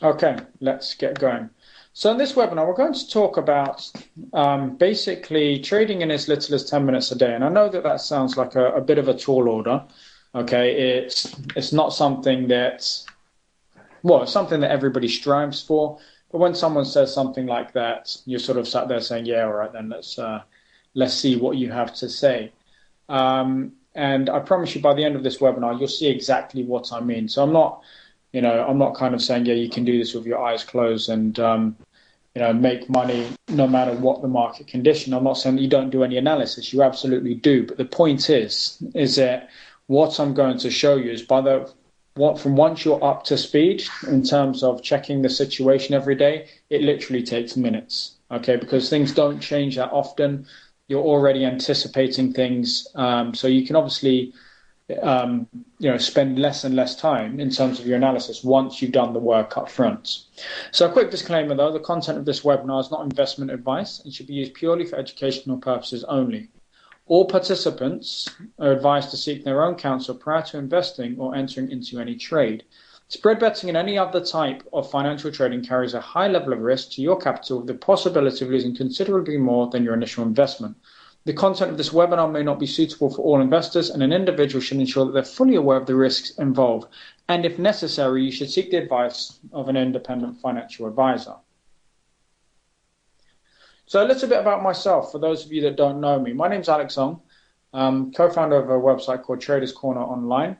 Okay, let's get going. So in this webinar, we're going to talk about basically trading in as little as 10 minutes a day. And I know that that sounds like a bit of a tall order. Okay, it's not something that, well, it's something that everybody strives for. But when someone says something like that, you're sort of sat there saying, yeah, all right, then let's see what you have to say. And I promise you by the end of this webinar, you'll see exactly what I mean. So I'm not kind of saying, yeah, you can do this with your eyes closed and, make money no matter what the market condition. I'm not saying that you don't do any analysis. You absolutely do. But the point is that what I'm going to show you is from once you're up to speed in terms of checking the situation every day, it literally takes minutes. Okay, because things don't change that often. You're already anticipating things, so you can obviously spend less and less time in terms of your analysis once you've done the work up front. So a quick disclaimer though, the content of this webinar is not investment advice and should be used purely for educational purposes only. All participants are advised to seek their own counsel prior to investing or entering into any trade. Spread betting and any other type of financial trading carries a high level of risk to your capital with the possibility of losing considerably more than your initial investment. The content of this webinar may not be suitable for all investors, and an individual should ensure that they're fully aware of the risks involved. And if necessary, you should seek the advice of an independent financial advisor. So a little bit about myself, for those of you that don't know me. My name's Alex Ong. I'm co-founder of a website called Traders Corner Online.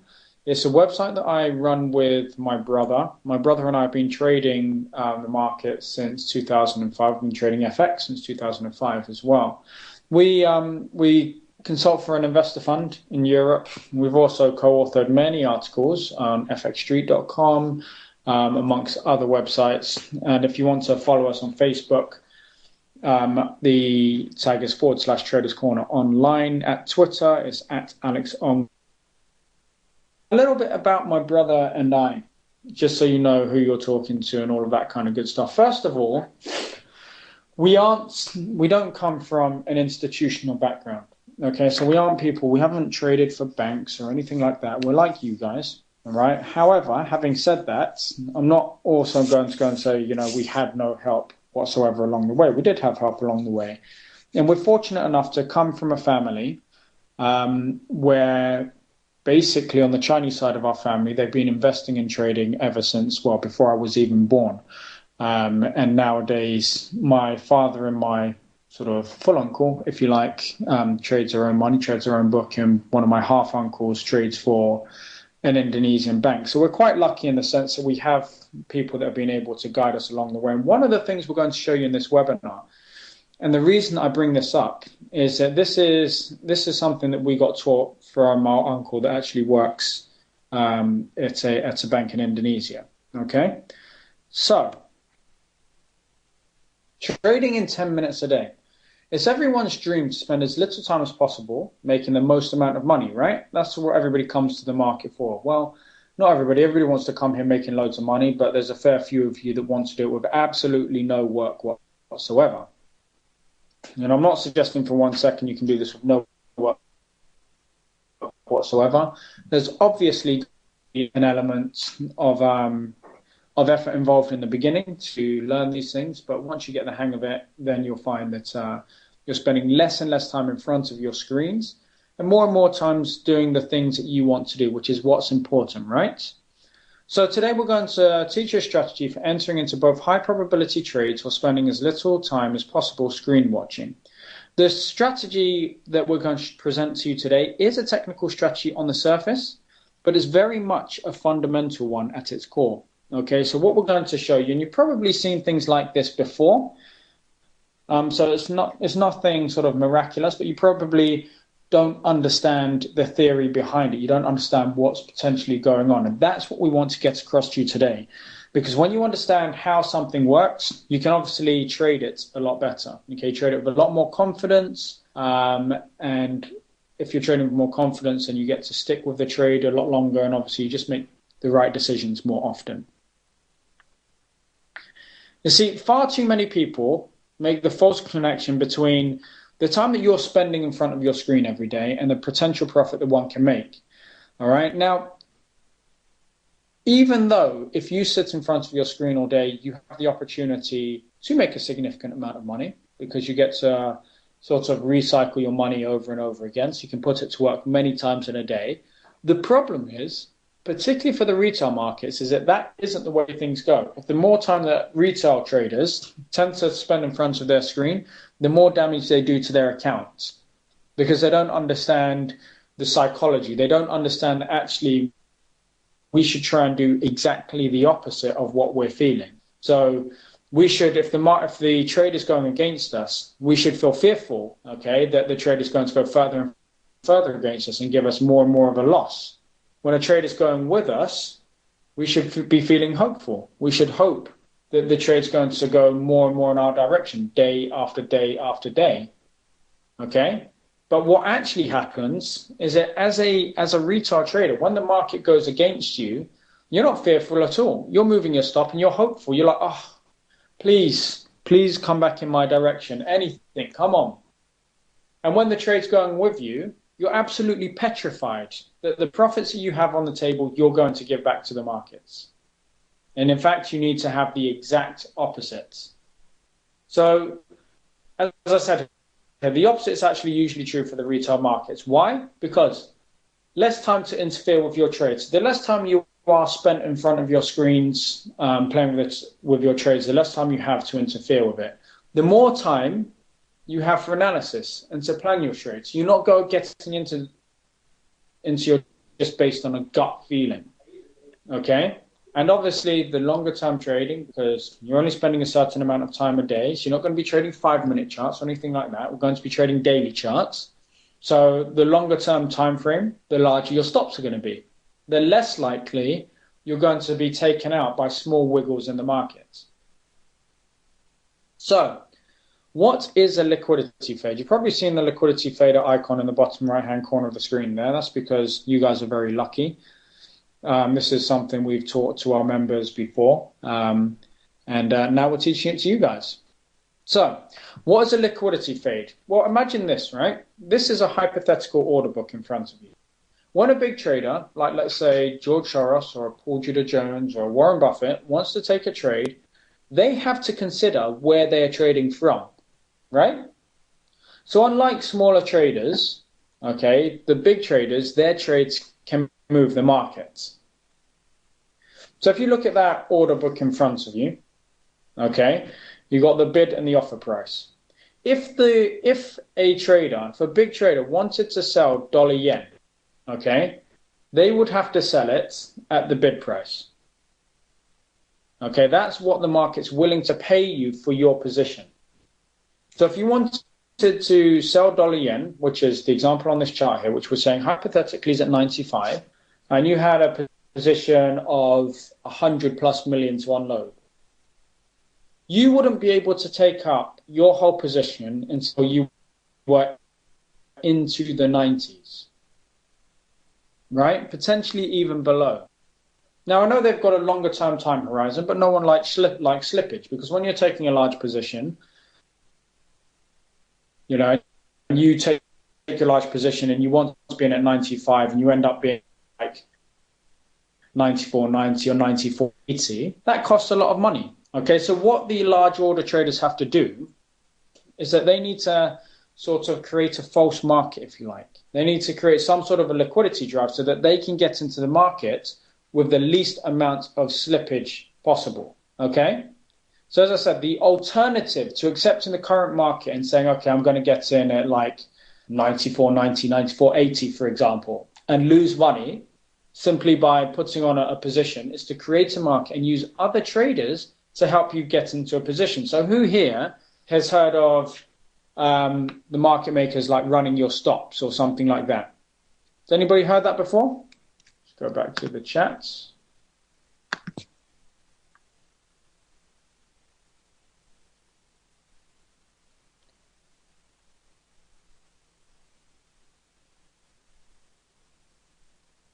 It's a website that I run with my brother. My brother and I have been trading the market since 2005. We've been trading FX since 2005 as well. We consult for an investor fund in Europe. We've also co-authored many articles on fxstreet.com, amongst other websites. And if you want to follow us on Facebook, the tag is /Traders Corner Online. At Twitter, it's at Alex Ong. A little bit about my brother and I, just so you know who you're talking to and all of that kind of good stuff. First of all, we don't come from an institutional background. Okay, so we haven't traded for banks or anything like that. We're like you guys, all right? However, having said that, I'm not also going to go and say, we had no help whatsoever along the way. We did have help along the way. And we're fortunate enough to come from a family where basically on the Chinese side of our family, they've been investing in trading ever since, well, before I was even born. And nowadays, my father and my sort of full uncle, if you like, trades their own money, trades their own book, and one of my half uncles trades for an Indonesian bank. So we're quite lucky in the sense that we have people that have been able to guide us along the way. And one of the things we're going to show you in this webinar, and the reason I bring this up, is that this is something that we got taught from our uncle that actually works at a bank in Indonesia. Okay, so trading in 10 minutes a day. It's everyone's dream to spend as little time as possible making the most amount of money, right? That's what everybody comes to the market for. Well, not everybody. Everybody wants to come here making loads of money, but there's a fair few of you that want to do it with absolutely no work whatsoever. And I'm not suggesting for 1 second you can do this with no work whatsoever. There's obviously an element of effort involved in the beginning to learn these things, but once you get the hang of it, then you'll find that you're spending less and less time in front of your screens and more times doing the things that you want to do, which is what's important, right? So today we're going to teach you a strategy for entering into both high probability trades while spending as little time as possible screen watching. The strategy that we're going to present to you today is a technical strategy on the surface, but it's very much a fundamental one at its core. Okay, so what we're going to show you, and you've probably seen things like this before, so it's nothing sort of miraculous, but you probably don't understand the theory behind it. You don't understand what's potentially going on, and that's what we want to get across to you today. Because when you understand how something works, you can obviously trade it a lot better. Okay, trade it with a lot more confidence, and if you're trading with more confidence, then you get to stick with the trade a lot longer, and obviously you just make the right decisions more often. You see, far too many people make the false connection between the time that you're spending in front of your screen every day and the potential profit that one can make. All right. Now, even though if you sit in front of your screen all day, you have the opportunity to make a significant amount of money because you get to sort of recycle your money over and over again. So you can put it to work many times in a day. The problem is, particularly for the retail markets, is that that isn't the way things go. The more time that retail traders tend to spend in front of their screen, the more damage they do to their accounts because they don't understand the psychology. They don't understand that actually we should try and do exactly the opposite of what we're feeling. So we should, if the trade is going against us, we should feel fearful, okay, that the trade is going to go further and further against us and give us more and more of a loss. When a trade is going with us, we should be feeling hopeful. We should hope that the trade's going to go more and more in our direction, day after day after day, okay? But what actually happens is that as a retail trader, when the market goes against you, you're not fearful at all. You're moving your stop and you're hopeful. You're like, oh, please come back in my direction. Anything, come on. And when the trade's going with you, you're absolutely petrified that the profits that you have on the table, you're going to give back to the markets. And in fact, you need to have the exact opposite. So, as I said, the opposite is actually usually true for the retail markets. Why? Because less time to interfere with your trades. The less time you are spent in front of your screens playing with your trades, the less time you have to interfere with it. The more time you have for analysis and to plan your trades. You're not getting into your just based on a gut feeling, okay? And obviously, the longer term trading, because you're only spending a certain amount of time a day, so you're not going to be trading 5-minute charts or anything like that. We're going to be trading daily charts. So the longer term time frame, the larger your stops are going to be. The less likely you're going to be taken out by small wiggles in the market. So, what is a liquidity fade? You've probably seen the liquidity fader icon in the bottom right-hand corner of the screen there. That's because you guys are very lucky. This is something we've taught to our members before, and now we're teaching it to you guys. So, what is a liquidity fade? Well, imagine this, right? This is a hypothetical order book in front of you. When a big trader, like let's say George Soros or Paul Tudor Jones or Warren Buffett, wants to take a trade, they have to consider where they are trading from, right? So unlike smaller traders, okay, the big traders, their trades can move the markets. So if you look at that order book in front of you, okay, you got the bid and the offer price. If a big trader wanted to sell dollar yen, okay, they would have to sell it at the bid price. Okay, that's what the market's willing to pay you for your position. So if you wanted to sell dollar yen, which is the example on this chart here, which we're saying hypothetically is at 95, and you had a position of 100 plus million to unload, you wouldn't be able to take up your whole position until you were into the 90s, right? Potentially even below. Now, I know they've got a longer term time horizon, but no one likes slippage, because when you're taking a large position, you know, and you take a large position and you want to be in at 95 and you end up being like 94.90 or 94.80, that costs a lot of money. Okay, so what the large order traders have to do is that they need to sort of create a false market, if you like. They need to create some sort of a liquidity drive so that they can get into the market with the least amount of slippage possible, okay? So as I said, the alternative to accepting the current market and saying, okay, I'm going to get in at like 94.90, 94.80, for example, and lose money simply by putting on a position is to create a market and use other traders to help you get into a position. So who here has heard of the market makers like running your stops or something like that? Has anybody heard that before? Let's go back to the chats.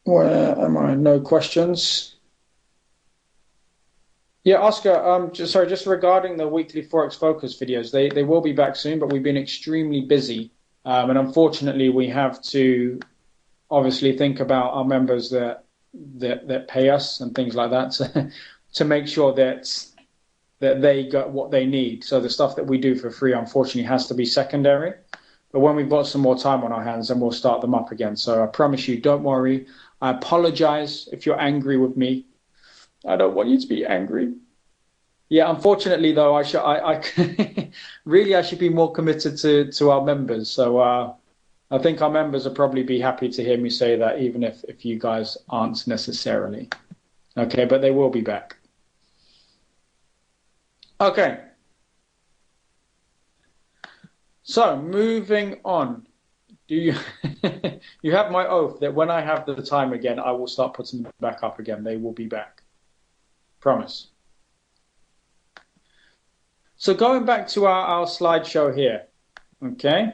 Where am I? No questions. Yeah, Oscar, just regarding the weekly Forex Focus videos, they will be back soon, but we've been extremely busy. And unfortunately, we have to obviously think about our members that that pay us and things like that to make sure that they got what they need. So the stuff that we do for free, unfortunately, has to be secondary. But when we've got some more time on our hands, then we'll start them up again. So I promise you, don't worry. I apologize if you're angry with me. I don't want you to be angry. Yeah, unfortunately, though, really, I should be more committed to our members. So I think our members will probably be happy to hear me say that, even if you guys aren't necessarily. Okay, but they will be back. Okay. So moving on. Do you you have my oath that when I have the time again, I will start putting them back up again. They will be back. Promise. So going back to our slideshow here. Okay.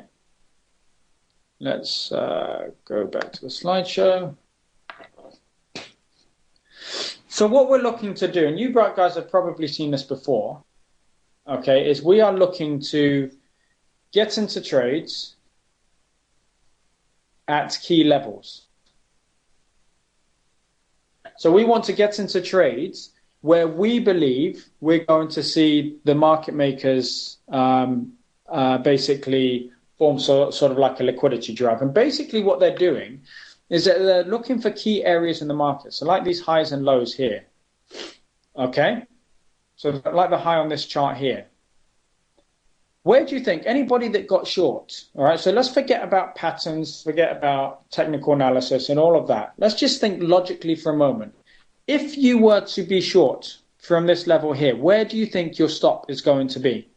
Let's go back to the slideshow. So what we're looking to do, and you guys have probably seen this before, okay, is we are looking to get into trades at key levels. So we want to get into trades where we believe we're going to see the market makers basically form sort of like a liquidity drive. And basically what they're doing is that they're looking for key areas in the market. So like these highs and lows here. Okay? So like the high on this chart here. Where do you think anybody that got short? All right, so let's forget about patterns, forget about technical analysis and all of that. Let's just think logically for a moment. If you were to be short from this level here, where do you think your stop is going to be?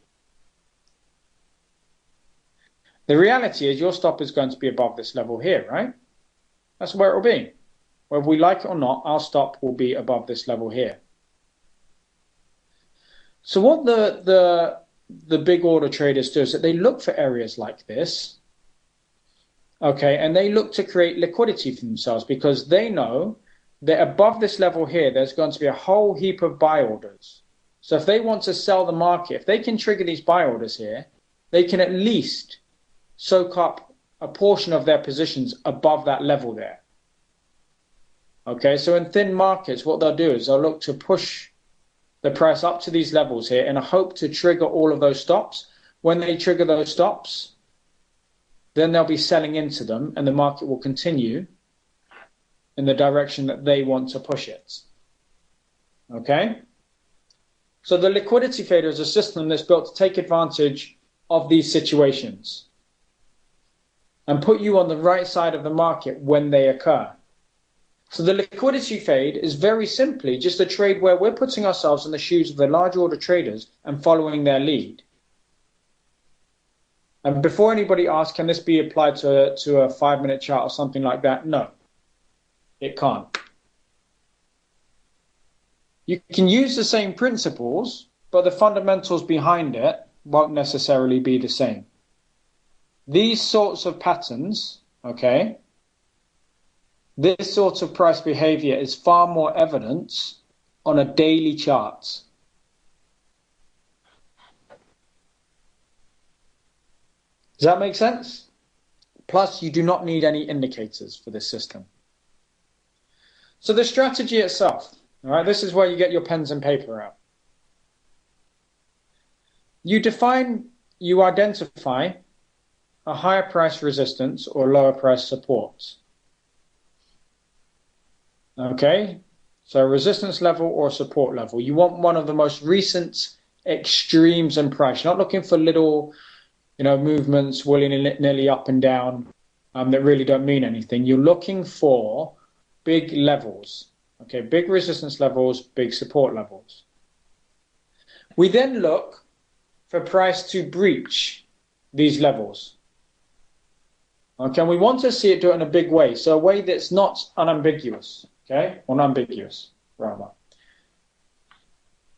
The reality is your stop is going to be above this level here, right? That's where it will be. Whether we like it or not, our stop will be above this level here. So what the big order traders do is that they look for areas like this, okay, and they look to create liquidity for themselves because they know that above this level here, there's going to be a whole heap of buy orders. So if they want to sell the market, if they can trigger these buy orders here, they can at least soak up a portion of their positions above that level there. Okay, so in thin markets, what they'll do is they'll look to push the price up to these levels here in a hope to trigger all of those stops. When they trigger those stops, then they'll be selling into them and the market will continue in the direction that they want to push it. Okay? So the liquidity fader is a system that's built to take advantage of these situations and put you on the right side of the market when they occur. So the liquidity fade is very simply just a trade where we're putting ourselves in the shoes of the large order traders and following their lead. And before anybody asks, can this be applied to a 5-minute chart or something like that? No, it can't. You can use the same principles, but the fundamentals behind it won't necessarily be the same. These sorts of patterns, okay, this sort of price behavior is far more evident on a daily chart. Does that make sense? Plus, you do not need any indicators for this system. So the strategy itself, all right, this is where you get your pens and paper out. You identify a higher price resistance or lower price support. Okay, so resistance level or support level. You want one of the most recent extremes in price. You're not looking for little, movements willy-nilly up and down that really don't mean anything. You're looking for big levels. Okay, big resistance levels, big support levels. We then look for price to breach these levels. Okay, we want to see it do it in a big way, so a way that's not unambiguous. Okay, or unambiguous, rather.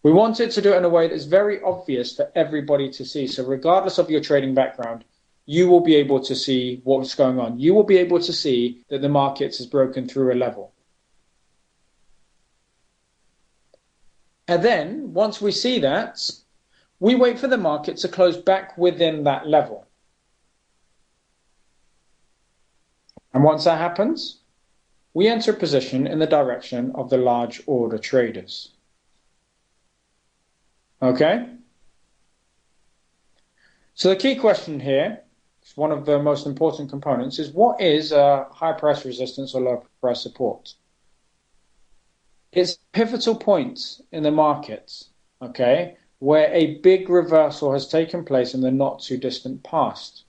We want it to do it in a way that's very obvious for everybody to see. So regardless of your trading background, you will be able to see what's going on. You will be able to see that the market has broken through a level. And then, once we see that, we wait for the market to close back within that level. And once that happens, we enter a position in the direction of the large order traders. Okay? So the key question here, one of the most important components, is what is a high price resistance or low price support? It's a pivotal point in the market, okay, where a big reversal has taken place in the not too distant past.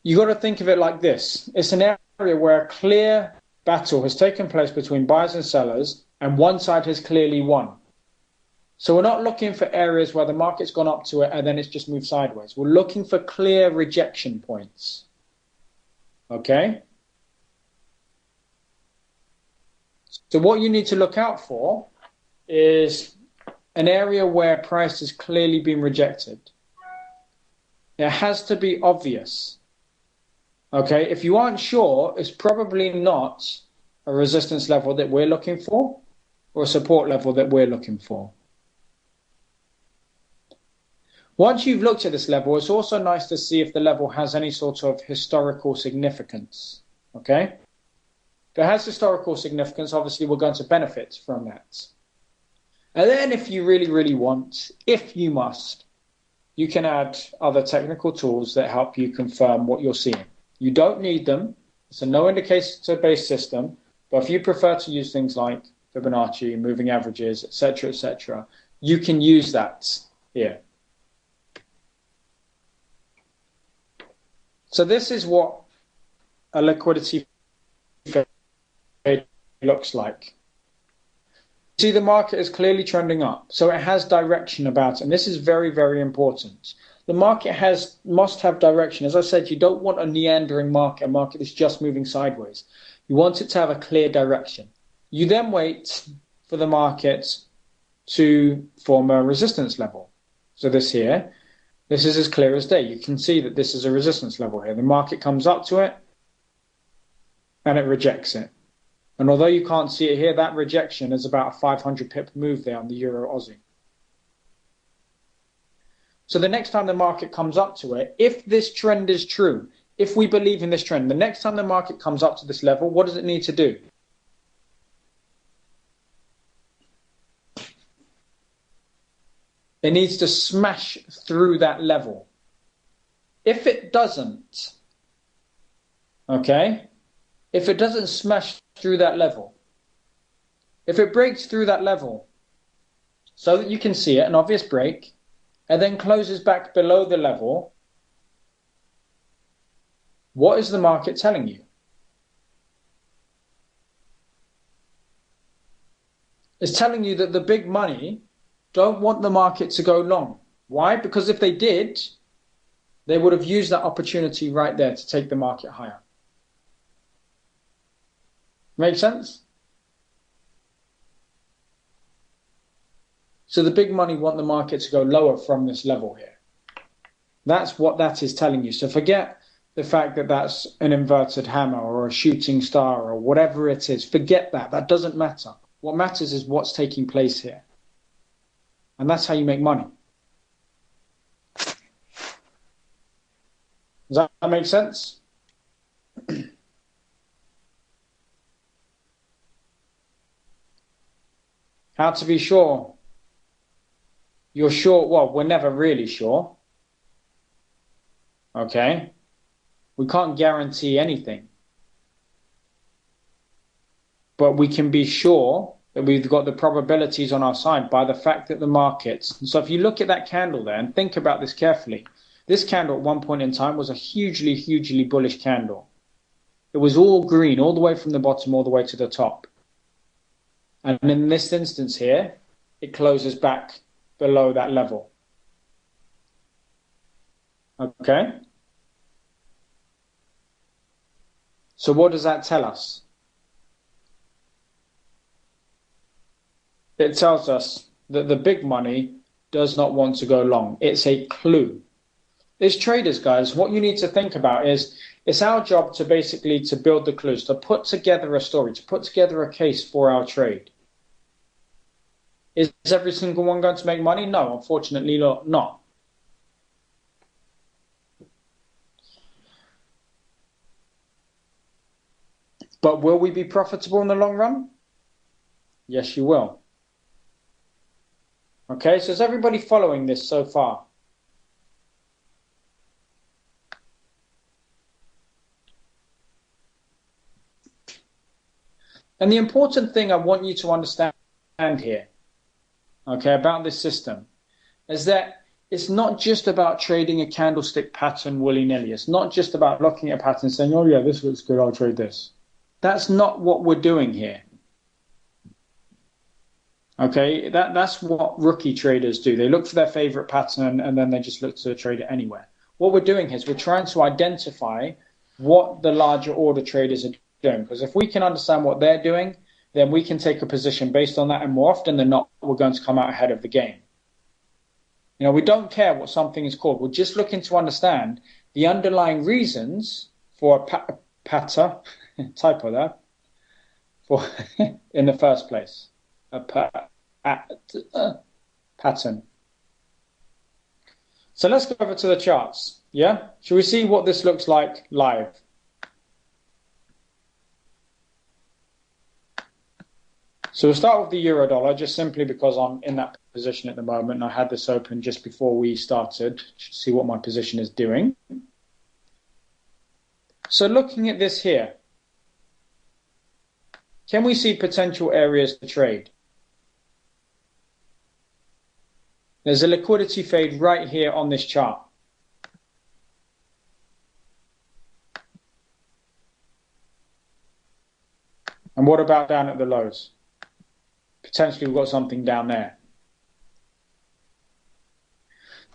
You got to think of it like this. It's an area where a clear battle has taken place between buyers and sellers, and one side has clearly won. So we're not looking for areas where the market's gone up to it and then it's just moved sideways. We're looking for clear rejection points. Okay? So what you need to look out for is an area where price has clearly been rejected. It has to be obvious. Okay? If you aren't sure, it's probably not a resistance level that we're looking for or a support level that we're looking for. Once you've looked at this level, it's also nice to see if the level has any sort of historical significance. Okay? If it has historical significance, obviously we're going to benefit from that. And then if you really, really want, if you must, you can add other technical tools that help you confirm what you're seeing. You don't need them. It's a no indicator-based system. But if you prefer to use things like Fibonacci, moving averages, etc., you can use that here. So this is what a liquidity fade looks like. See, the market is clearly trending up, so it has direction about it, and this is very, very important. The market must have direction. As I said, you don't want a meandering market, a market that's just moving sideways. You want it to have a clear direction. You then wait for the market to form a resistance level. So this here, this is as clear as day. You can see that this is a resistance level here. The market comes up to it and it rejects it. And although you can't see it here, that rejection is about a 500 pip move there on the Euro Aussie. So the next time the market comes up to it, if this trend is true, if we believe in this trend, the next time the market comes up to this level, what does it need to do? It needs to smash through that level. If it doesn't, okay, if it doesn't smash through that level, if it breaks through that level so that you can see it, an obvious break, and then closes back below the level, what is the market telling you? It's telling you that the big money don't want the market to go long. Why? Because if they did, they would have used that opportunity right there to take the market higher. Make sense? So the big money want the market to go lower from this level here. That's what that is telling you. So forget the fact that that's an inverted hammer or a shooting star or whatever it is. Forget that. That doesn't matter. What matters is what's taking place here. And that's how you make money. Does that make sense? How to be sure? You're sure, well, we're never really sure. Okay? We can't guarantee anything. But we can be sure that we've got the probabilities on our side by the fact that the markets. So if you look at that candle there and think about this carefully, this candle at one point in time was a hugely, hugely bullish candle. It was all green, all the way from the bottom, all the way to the top. And in this instance here, it closes back below that level. Okay? So what does that tell us? It tells us that the big money does not want to go long. It's a clue. As traders, guys, what you need to think about is it's our job to basically to build the clues, to put together a story, to put together a case for our trade. Is every single one going to make money? No, unfortunately not. But will we be profitable in the long run? Yes, you will. Okay, so is everybody following this so far? And the important thing I want you to understand here, okay, about this system is that it's not just about trading a candlestick pattern willy-nilly. It's not just about looking at a pattern and saying, oh yeah, this looks good, I'll trade this. That's not what we're doing here. Okay, that's what rookie traders do. They look for their favorite pattern and then they just look to trade it anywhere. What we're doing is we're trying to identify what the larger order traders are doing. Because if we can understand what they're doing, then we can take a position based on that. And more often than not, we're going to come out ahead of the game. You know, we don't care what something is called. We're just looking to understand the underlying reasons for a pattern, typo there, for in the first place. A pattern. So let's go over to the charts. Yeah? Shall we see what this looks like live? So we'll start with the euro dollar, just simply because I'm in that position at the moment. And I had this open just before we started to see what my position is doing. So looking at this here, can we see potential areas to trade? There's a liquidity fade right here on this chart. And what about down at the lows? Potentially we've got something down there.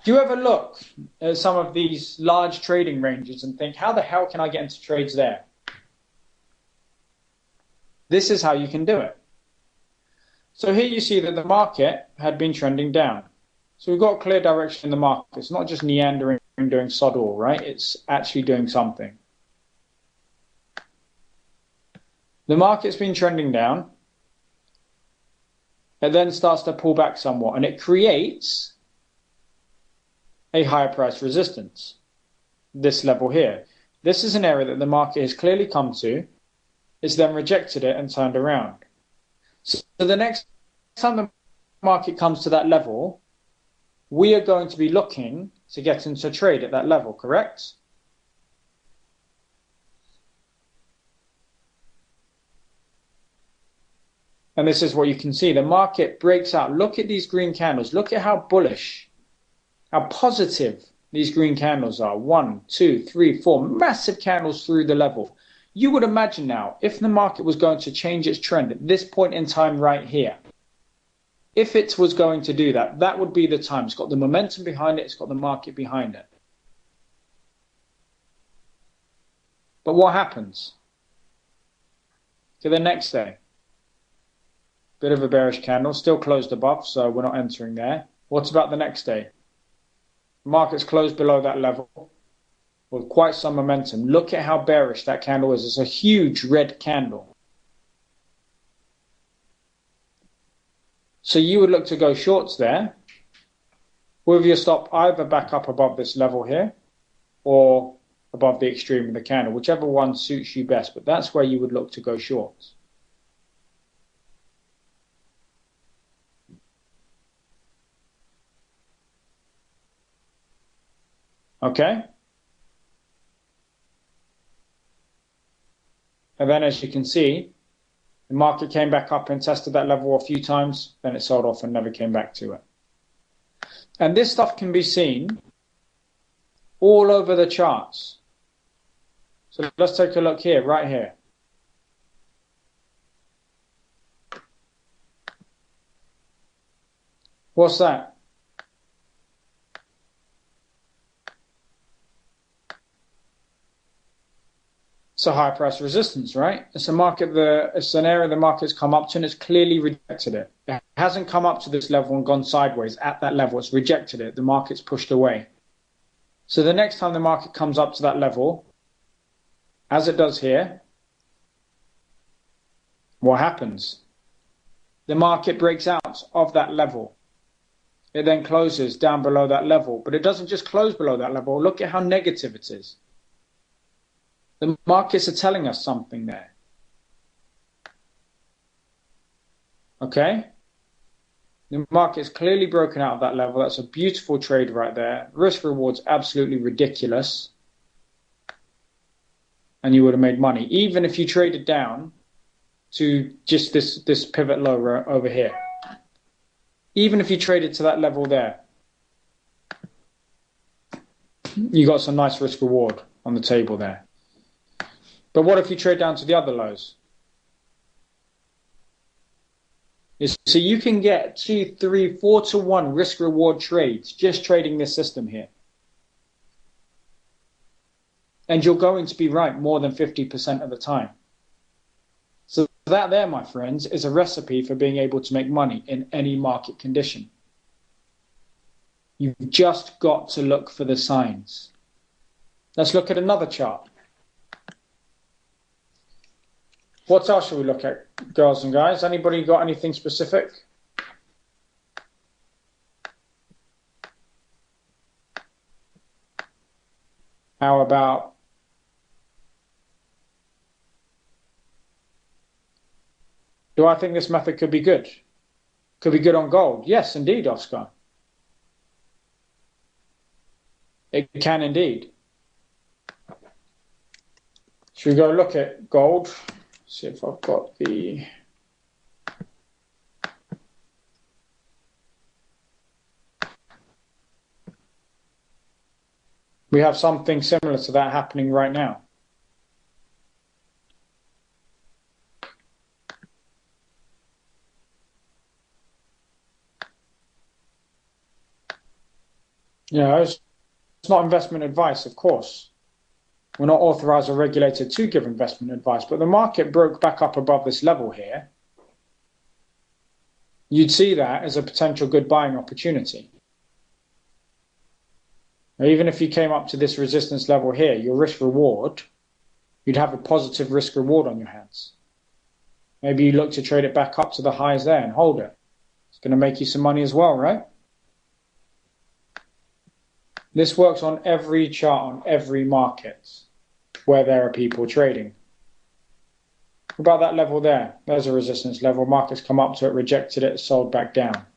Do you ever look at some of these large trading ranges and think, how the hell can I get into trades there? This is how you can do it. So here you see that the market had been trending down. So we've got a clear direction in the market. It's not just meandering and doing sod all, right? It's actually doing something. The market's been trending down. It then starts to pull back somewhat, and it creates a higher price resistance, this level here. This is an area that the market has clearly come to. It's then rejected it and turned around. So the next time the market comes to that level, we are going to be looking to get into trade at that level, correct? And this is what you can see. The market breaks out. Look at these green candles. Look at how bullish, how positive these green candles are. 1, 2, 3, 4 massive candles through the level. You would imagine now, if the market was going to change its trend at this point in time right here, if it was going to do that, that would be the time. It's got the momentum behind it. It's got the market behind it. But what happens? To the next day. Bit of a bearish candle, still closed above, so we're not entering there. What's about the next day? Market's closed below that level with quite some momentum. Look at how bearish that candle is. It's a huge red candle. So you would look to go shorts there with your stop either back up above this level here or above the extreme of the candle, whichever one suits you best. But that's where you would look to go shorts. Okay? And then as you can see, the market came back up and tested that level a few times, then it sold off and never came back to it. And this stuff can be seen all over the charts. So let's take a look here, right here. What's that? It's a high price resistance, right? It's a market it's an area the market's come up to and it's clearly rejected it. It hasn't come up to this level and gone sideways at that level. It's rejected it. The market's pushed away. So the next time the market comes up to that level, as it does here, what happens? The market breaks out of that level. It then closes down below that level, but it doesn't just close below that level. Look at how negative it is. The markets are telling us something there. Okay? The market's clearly broken out of that level. That's a beautiful trade right there. Risk reward's absolutely ridiculous. And you would have made money. Even if you traded down to just this pivot lower over here. Even if you traded to that level there, you got some nice risk reward on the table there. But what if you trade down to the other lows? So you can get 2, 3, 4 to 1 risk reward trades just trading this system here. And you're going to be right more than 50% of the time. So that there, my friends, is a recipe for being able to make money in any market condition. You've just got to look for the signs. Let's look at another chart. What else should we look at, girls and guys? Anybody got anything specific? How about do I think this method could be good? Could be good on gold? Yes, indeed, Oscar. It can indeed. Should we go look at gold? See if I've got the... We have something similar to that happening right now. You know, it's not investment advice, of course. We're not authorized or regulated to give investment advice, but the market broke back up above this level here. You'd see that as a potential good buying opportunity. Now, even if you came up to this resistance level here, your risk reward, you'd have a positive risk reward on your hands. Maybe you look to trade it back up to the highs there and hold it. It's going to make you some money as well, right? This works on every chart, on every market where there are people trading. What about that level there? There's a resistance level. Markets come up to it, rejected it, sold back down.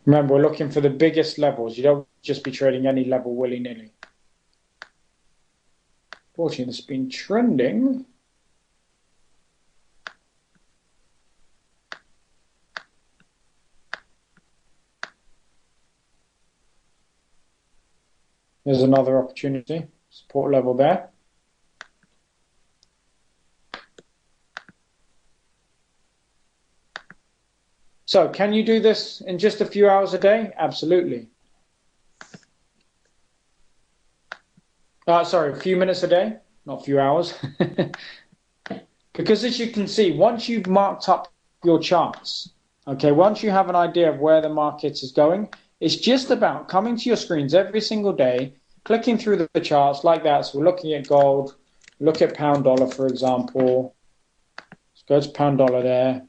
Remember, we're looking for the biggest levels. You don't just be trading any level willy-nilly. Fortunately, it's been trending. There's another opportunity, support level there. So can you do this in just a few hours a day? Absolutely. Sorry, a few minutes a day, not a few hours. Because as you can see, once you've marked up your charts, okay, once you have an idea of where the market is going, it's just about coming to your screens every single day, clicking through the charts like that. So we're looking at gold, look at pound dollar, for example. Let's go to pound dollar there.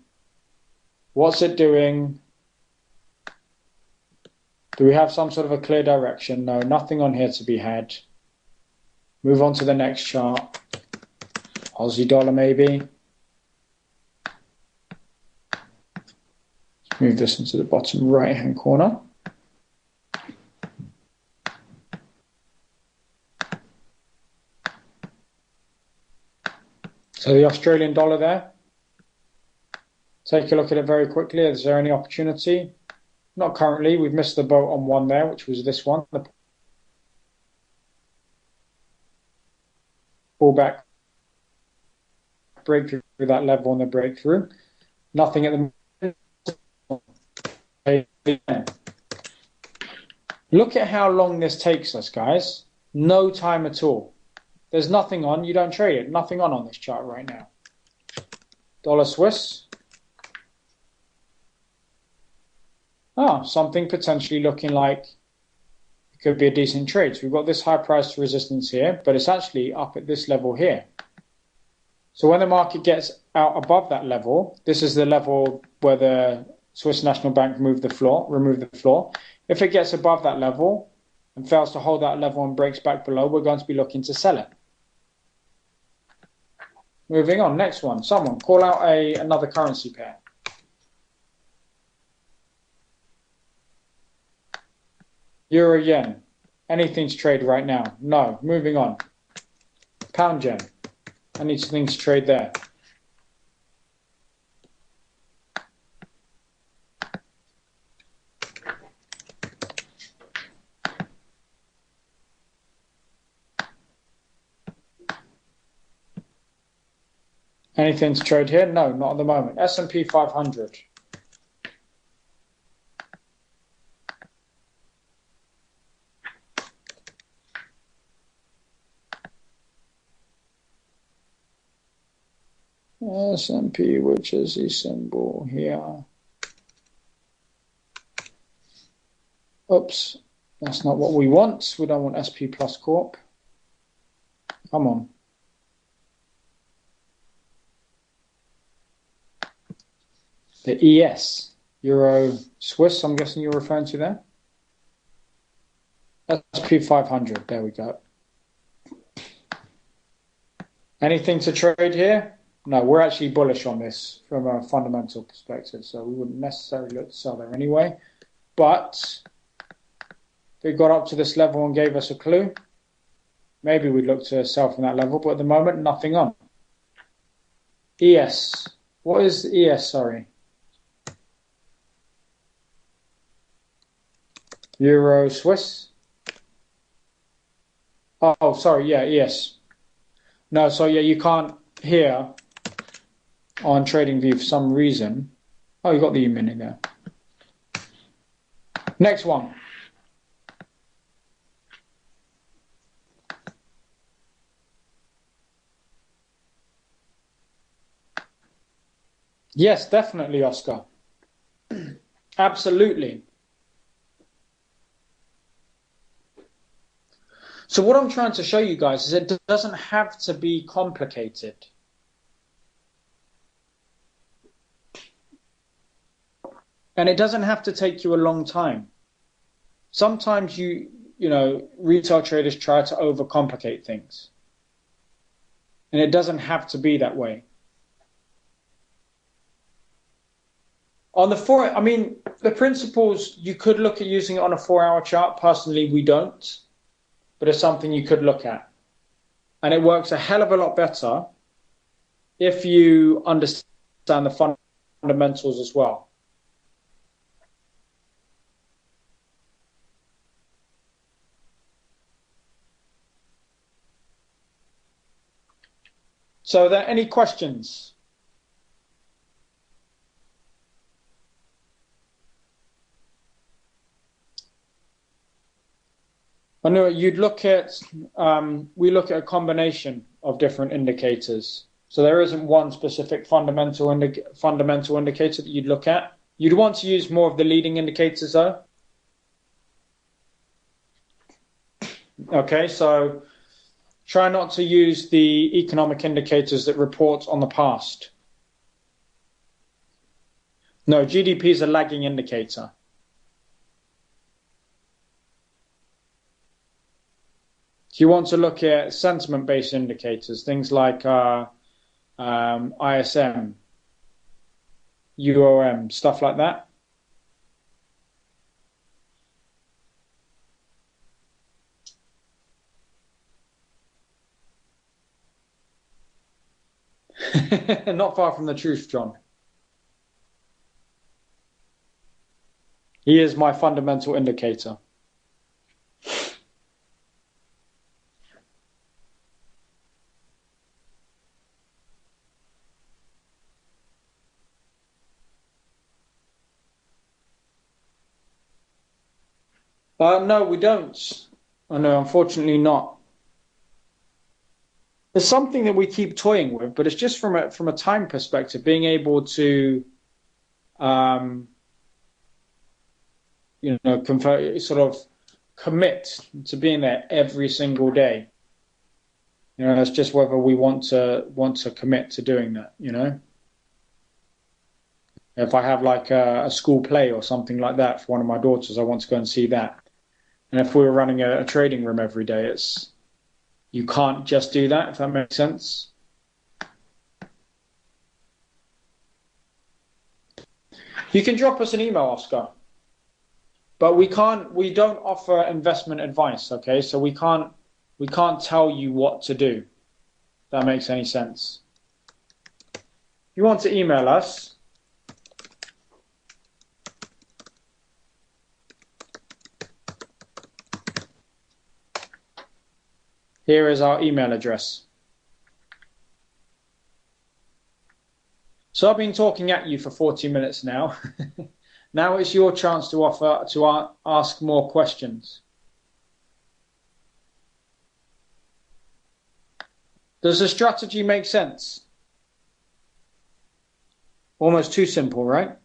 What's it doing? Do we have some sort of a clear direction? No, nothing on here to be had. Move on to the next chart. Aussie dollar maybe. Let's move this into the bottom right-hand corner. So the Australian dollar there. Take a look at it very quickly. Is there any opportunity? Not currently. We've missed the boat on one there, which was this one. The pullback breakthrough that level on the breakthrough. Nothing at the moment. Look at how long this takes us, guys. No time at all. There's nothing on. You don't trade it. Nothing on this chart right now. Dollar Swiss. Something potentially looking like it could be a decent trade. So we've got this high price to resistance here, but it's actually up at this level here. So when the market gets out above that level, this is the level where the Swiss National Bank removed the floor. If it gets above that level, and fails to hold that level and breaks back below, we're going to be looking to sell it. Moving on, next one. Someone call out another currency pair. Euro yen. Anything to trade right now? No. Moving on. Pound yen. Anything to trade there? Anything to trade here? No, not at the moment. S&P 500. S&P, which is the symbol here. Oops, that's not what we want. We don't want SP Plus Corp. Come on. The ES, Euro Swiss, I'm guessing you're referring to there. SP 500, there we go. Anything to trade here? No, we're actually bullish on this from a fundamental perspective, so we wouldn't necessarily look to sell there anyway. But if it got up to this level and gave us a clue, maybe we'd look to sell from that level, but at the moment, nothing on. ES. What is ES, sorry? Euro Swiss? Oh, sorry, yeah, ES. No, so yeah, you can't hear on TradingView for some reason. Oh, you got the E-mini there. Next one. Yes, definitely, Oscar. Absolutely. So what I'm trying to show you guys is it doesn't have to be complicated. And it doesn't have to take you a long time. Sometimes retail traders try to overcomplicate things. And it doesn't have to be that way. On the principles, you could look at using it on a 4-hour chart. Personally, we don't. But it's something you could look at. And it works a hell of a lot better if you understand the fundamentals as well. So are there any questions? I know you'd look at, we look at a combination of different indicators. So there isn't one specific fundamental indicator that you'd look at. You'd want to use more of the leading indicators though. Okay, so try not to use the economic indicators that report on the past. No, GDP is a lagging indicator. You want to look at sentiment-based indicators, things like ISM, UOM, stuff like that. Not far from the truth, John. He is my fundamental indicator. No, we don't. Oh, no, unfortunately not. It's something that we keep toying with, but it's just from a time perspective, being able to, sort of commit to being there every single day. It's just whether we want to commit to doing that. If I have like a school play or something like that for one of my daughters, I want to go and see that. And if we were running a trading room every day, you can't just do that, if that makes sense. You can drop us an email, Oscar. But we don't offer investment advice, okay? So we can't tell you what to do. If that makes any sense. If you want to email us, here is our email address. So I've been talking at you for 40 minutes now. Now it's your chance to ask more questions. Does the strategy make sense? Almost too simple, right?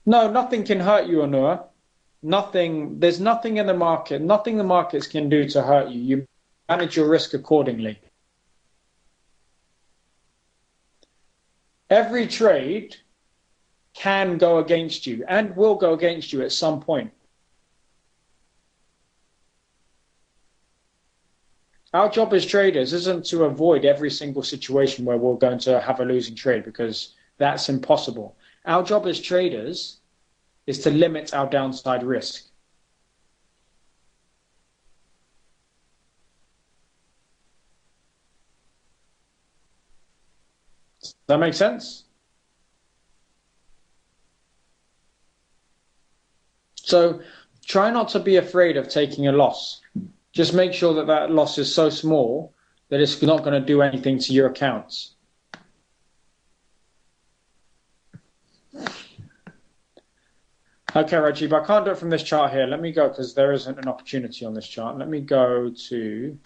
No, nothing can hurt you, Anur. Nothing. There's nothing in the market. Nothing the markets can do to hurt you. You manage your risk accordingly. Every trade can go against you and will go against you at some point. Our job as traders isn't to avoid every single situation where we're going to have a losing trade, because that's impossible. Our job as traders is to limit our downside risk. Does that make sense? So try not to be afraid of taking a loss. Just make sure that that loss is so small that it's not going to do anything to your accounts. Okay, Rajib, I can't do it from this chart here. Let me go, because there isn't an opportunity on this chart. Let me go to...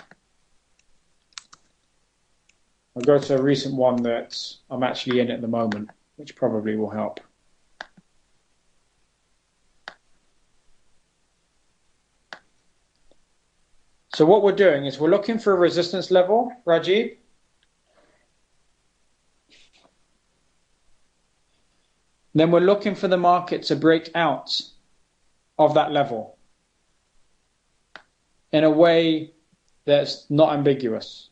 I'll go to a recent one that I'm actually in at the moment, which probably will help. So what we're doing is we're looking for a resistance level, Rajib. Then we're looking for the market to break out of that level in a way that's not ambiguous.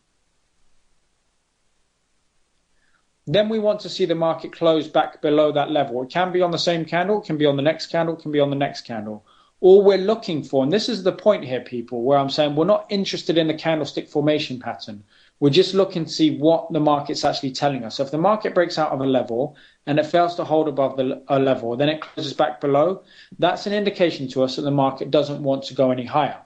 Then we want to see the market close back below that level. It can be on the same candle, it can be on the next candle, it can be on the next candle. All we're looking for, and this is the point here, people, where I'm saying we're not interested in the candlestick formation pattern. We're just looking to see what the market's actually telling us. So if the market breaks out of a level and it fails to hold above a level, then it closes back below, that's an indication to us that the market doesn't want to go any higher.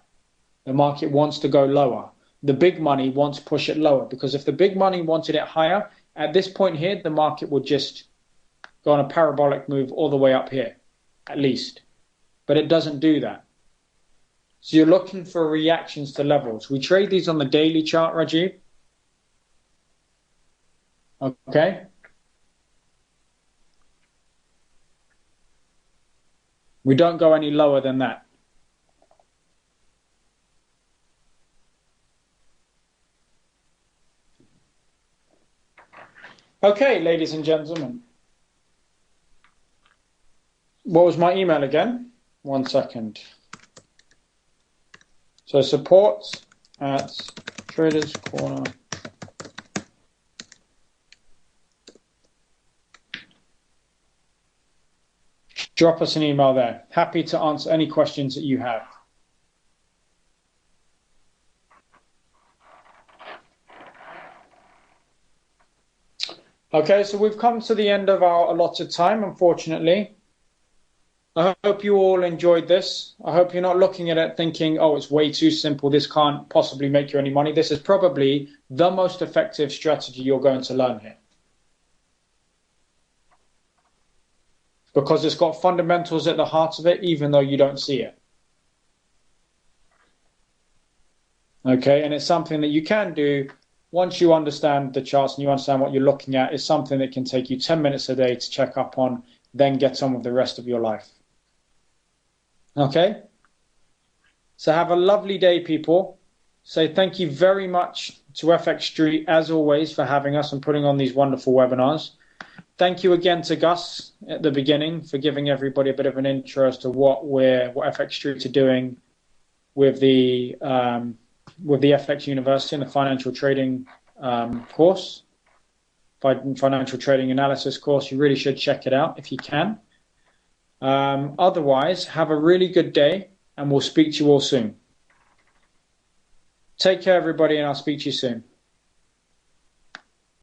The market wants to go lower. The big money wants to push it lower, because if the big money wanted it higher, at this point here, the market would just go on a parabolic move all the way up here, at least. But it doesn't do that. So you're looking for reactions to levels. We trade these on the daily chart, Rajiv. Okay. We don't go any lower than that. Okay, ladies and gentlemen. What was my email again? 1 second. So support at Traders Corner. Drop us an email there. Happy to answer any questions that you have. Okay, so we've come to the end of our allotted time, unfortunately. I hope you all enjoyed this. I hope you're not looking at it thinking, oh, it's way too simple, this can't possibly make you any money. This is probably the most effective strategy you're going to learn here, because it's got fundamentals at the heart of it, even though you don't see it. Okay, and it's something that you can do once you understand the charts and you understand what you're looking at. It's something that can take you 10 minutes a day to check up on, then get on with the rest of your life. Okay? So have a lovely day, people. So thank you very much to FX Street, as always, for having us and putting on these wonderful webinars. Thank you again to Gus at the beginning for giving everybody a bit of an intro as to what FX Street are doing with the FX University and the financial trading course, financial trading analysis course. You really should check it out if you can. Otherwise, have a really good day, and we'll speak to you all soon. Take care, everybody, and I'll speak to you soon.